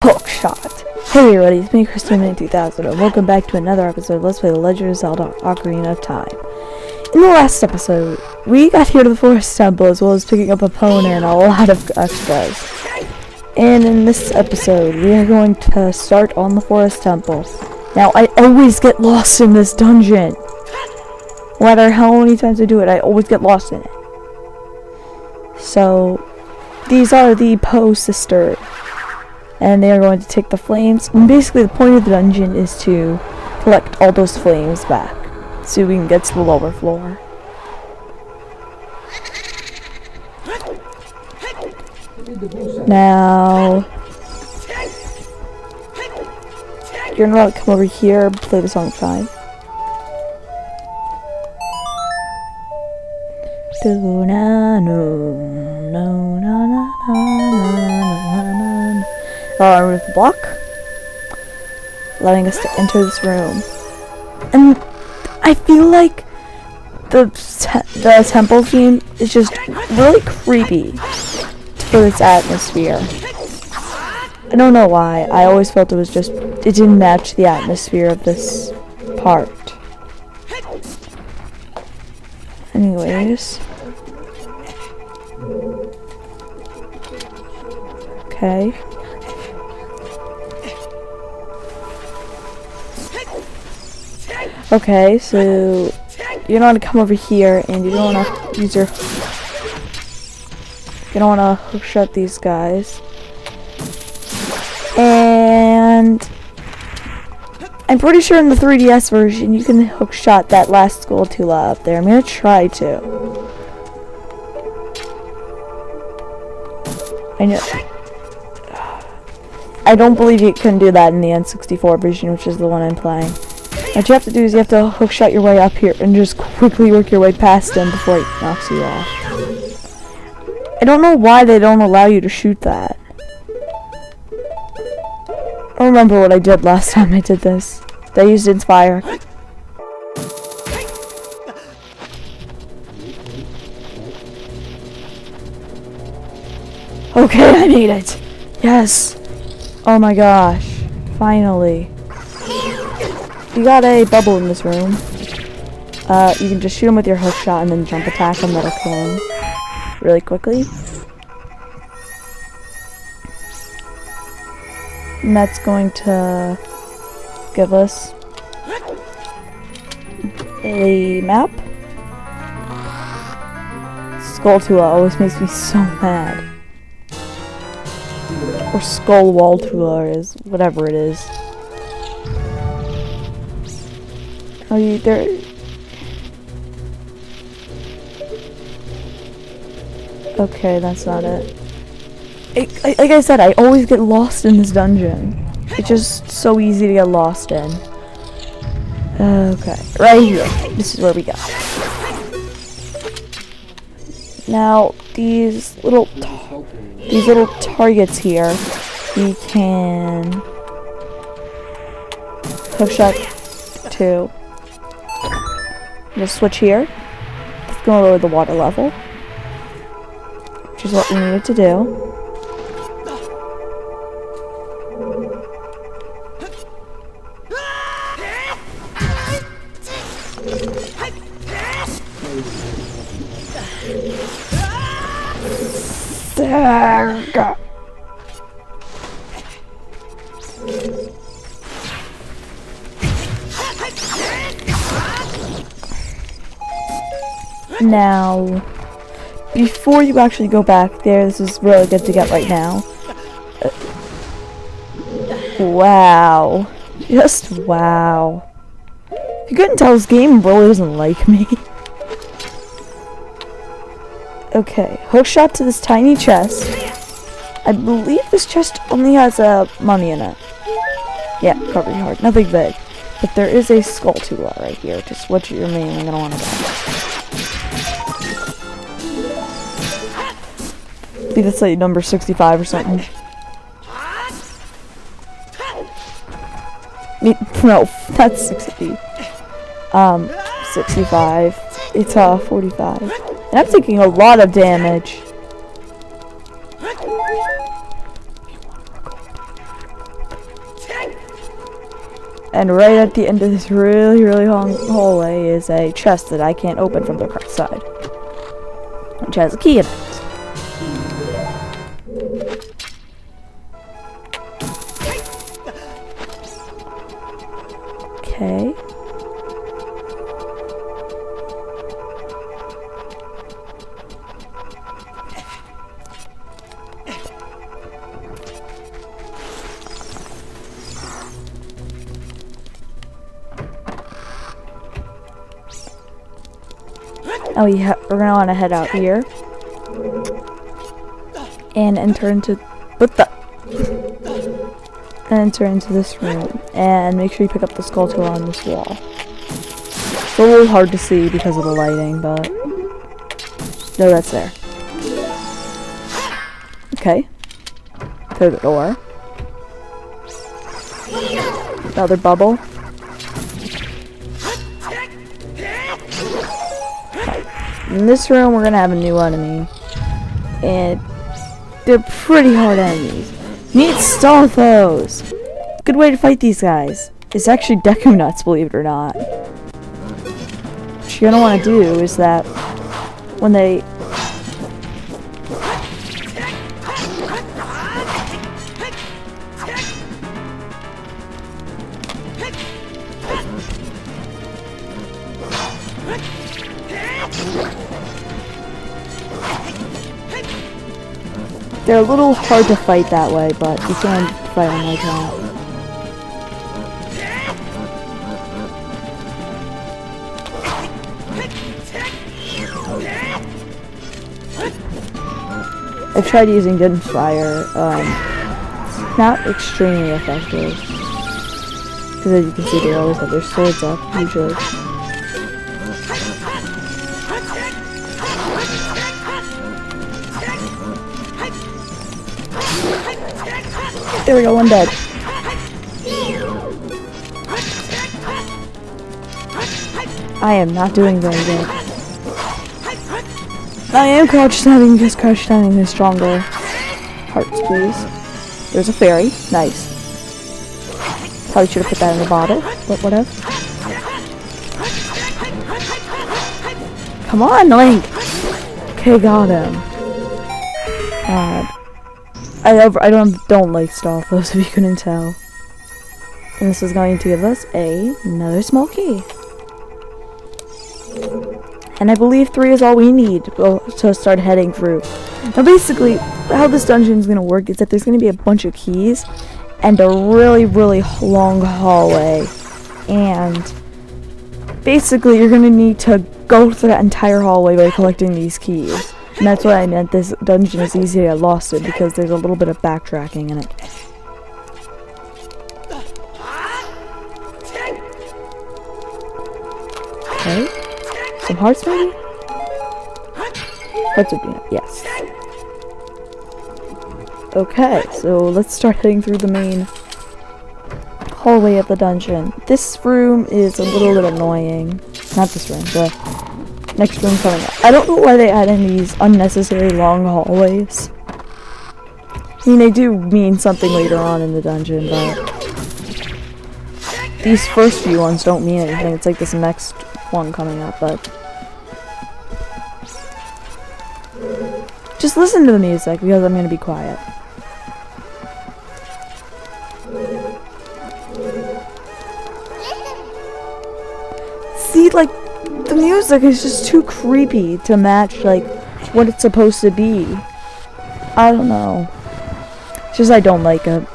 Hookshot. Hey everybody, it's me, Christian2000, and welcome back to another episode of Let's Play The Legend of Zelda Ocarina of Time. In the last episode, we got here to the Forest Temple as well as picking up a pony and a lot of extras. And in this episode, we are going to start on the Forest Temple. Now, I always get lost in this dungeon. No matter how many times I do it, I always get lost in it. So, these are the Po sisters. And they are going to take the flames. And basically the point of the dungeon is to collect all those flames back so we can get to the lower floor. Now you're gonna want to come over here, play the song 5. Remove the block, allowing us to enter this room. And I feel like the temple theme is just really creepy for its atmosphere. I don't know why. I always felt it didn't match the atmosphere of this part. Anyways. Okay. Okay, so you're gonna come over here, and you don't want to use your. You don't want to hook shot these guys, and I'm pretty sure in the 3DS version you can hook shot that last Skulltula up there. I'm gonna try to. I know. I don't believe you can do that in the N64 version, which is the one I'm playing. What you have to do is you have to hookshot your way up here and just quickly work your way past him before he knocks you off. I don't know why they don't allow you to shoot that. I don't remember what I did last time I did this. They used Inspire. Okay, I made it! Yes! Oh my gosh. Finally. You got a bubble in this room. You can just shoot him with your hook shot and then jump attack him. That'll kill him really quickly. And that's going to give us a map. Skulltula always makes me so mad. Or Skullwaltula is whatever it is. Oh, there. Okay, that's not it. Like I said, I always get lost in this dungeon. It's just so easy to get lost in. Okay, right here. This is where we go. Now, these little targets here, we can hook shot to. Just switch here. It's going to lower the water level, which is what we needed to do. There we go. Now, before you actually go back there, this is really good to get right now. Wow. Just wow. If you couldn't tell, this game really doesn't like me. Okay, hook shot to this tiny chest. I believe this chest only has money in it. Yeah, recovery heart. Nothing big. But there is a Skulltula right here. Just what you're mainly going to want to do. I think that's like number 65 or something. No, that's 60. 65. It's 45. And I'm taking a lot of damage. And right at the end of this really, really long hallway is a chest that I can't open from the correct side, which has a key in it. Okay. Oh yeah, we're gonna want to head out here and enter into enter into this room and make sure you pick up the skull tool on this wall. It's a little hard to see because of the lighting, but no, that's there. Okay, through the door. Another bubble. In this room, we're gonna have a new enemy, and they're pretty hard enemies. Need Stalthos! Good way to fight these guys. It's actually Deku Nuts, believe it or not. What you're gonna want to do is that when they they're a little hard to fight that way, but you can fight them like that. I've tried using Gunfire, not extremely effective, because as you can see they always have their swords up, usually. There we go, one dead. I am not doing very good. I am crouch standing because crouch standing is stronger. Hearts, please. There's a fairy. Nice. Probably should have put that in the bottle, but whatever. Come on, Link! Okay, got him. I don't like Stalthos, if you couldn't tell. And this is going to give us another small key. And I believe 3 is all we need to start heading through. Now basically, how this dungeon is going to work is that there's going to be a bunch of keys and a really, really long hallway. And basically, you're going to need to go through that entire hallway by collecting these keys. And that's what I meant, this dungeon is easy to get lost in because there's a little bit of backtracking in it. Okay. Some hearts maybe? Hearts would be nice, yes. Okay, so let's start heading through the main hallway of the dungeon. This room is a little bit annoying. Not this room, the next room coming up. I don't know why they add in these unnecessary long hallways. I mean, they do mean something later on in the dungeon, but these first few ones don't mean anything. It's like this next one coming up, but just listen to the music because I'm going to be quiet. See, like, the music is just too creepy to match, like, what it's supposed to be. I don't know. It's just I don't like it.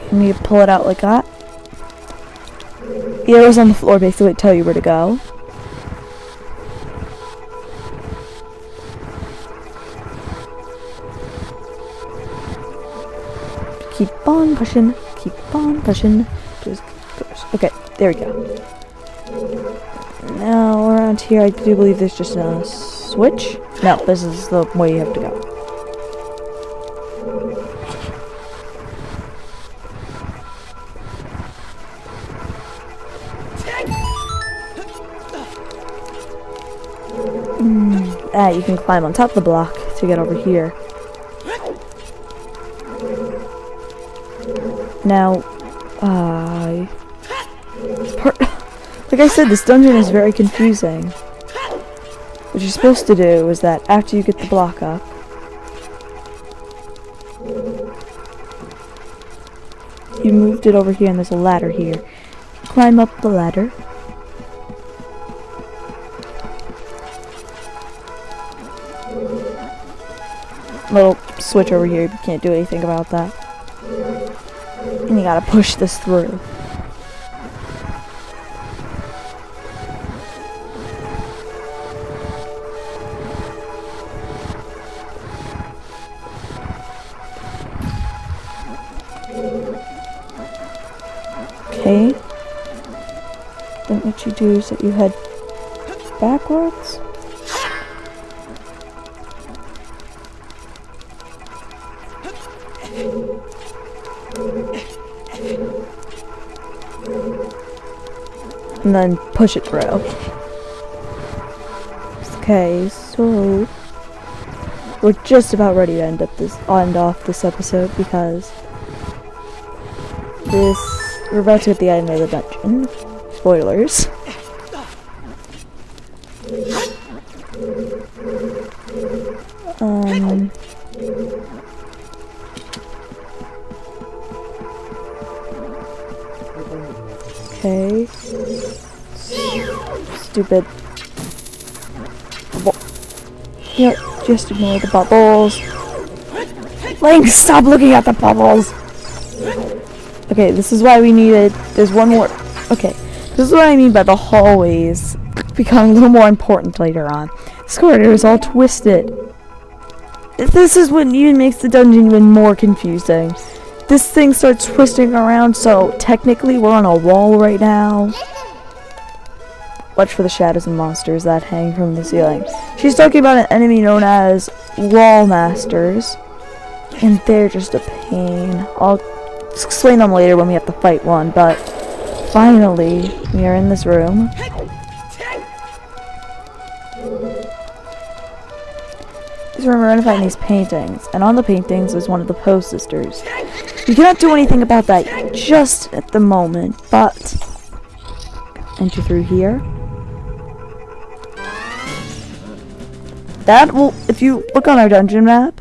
Can you pull it out like that? The arrows on the floor basically tell you where to go. Keep on pushing. Keep on pushing. Just push. Okay, there we go. Now around here, I do believe there's just a switch. No, this is the way you have to go. You can climb on top of the block to get over here. Now, like I said, this dungeon is very confusing. What you're supposed to do is that after you get the block up, you moved it over here and there's a ladder here. Climb up the ladder. Little switch over here, you can't do anything about that. And you gotta push this through. Okay. Then what you do is that you head backwards. And then push it through. Okay, so we're just about ready to end off this episode because we're about to get the item of the dungeon. Spoilers. Okay. Stupid. Yeah, just ignore the bubbles. Link, stop looking at the bubbles! Okay, this is why we needed... There's one more... Okay, this is what I mean by the hallways becoming a little more important later on. This corridor is all twisted. This is what even makes the dungeon even more confusing. This thing starts twisting around, so technically we're on a wall right now. Watch for the shadows and monsters that hang from the ceiling. She's talking about an enemy known as Wall Masters, and they're just a pain. I'll explain them later when we have to fight one, but finally, we are in this room. This room, we're gonna find these paintings, and on the paintings is one of the Poe sisters. We cannot do anything about that just at the moment, but enter through here. That will, if you look on our dungeon map,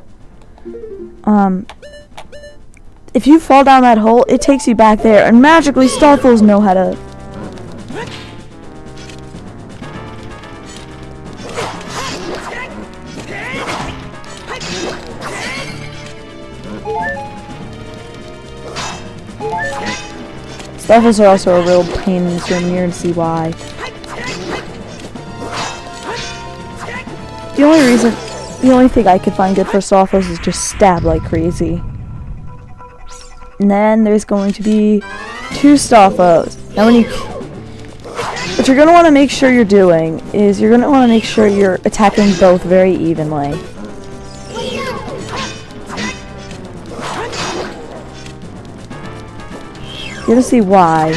if you fall down that hole, it takes you back there, and magically Starfalls know how to... Starfalls are also a real pain in this room, and you're gonna see why. The only thing I could find good for Starfalls is just stab like crazy. And then there's going to be 2 Starfalls. Now what you're going to want to make sure you're doing is you're going to want to make sure you're attacking both very evenly. You're going to see why.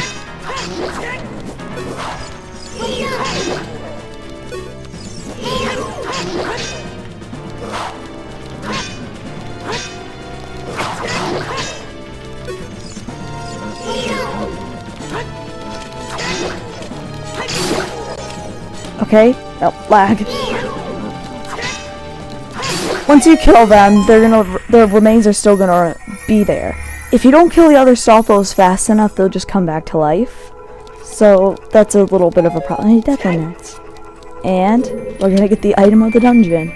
Okay? Oh, lag. Once you kill them, their remains are still gonna be there. If you don't kill the other Starfalls fast enough, they'll just come back to life. So that's a little bit of a problem. Hey, death limits. And we're gonna get the item of the dungeon.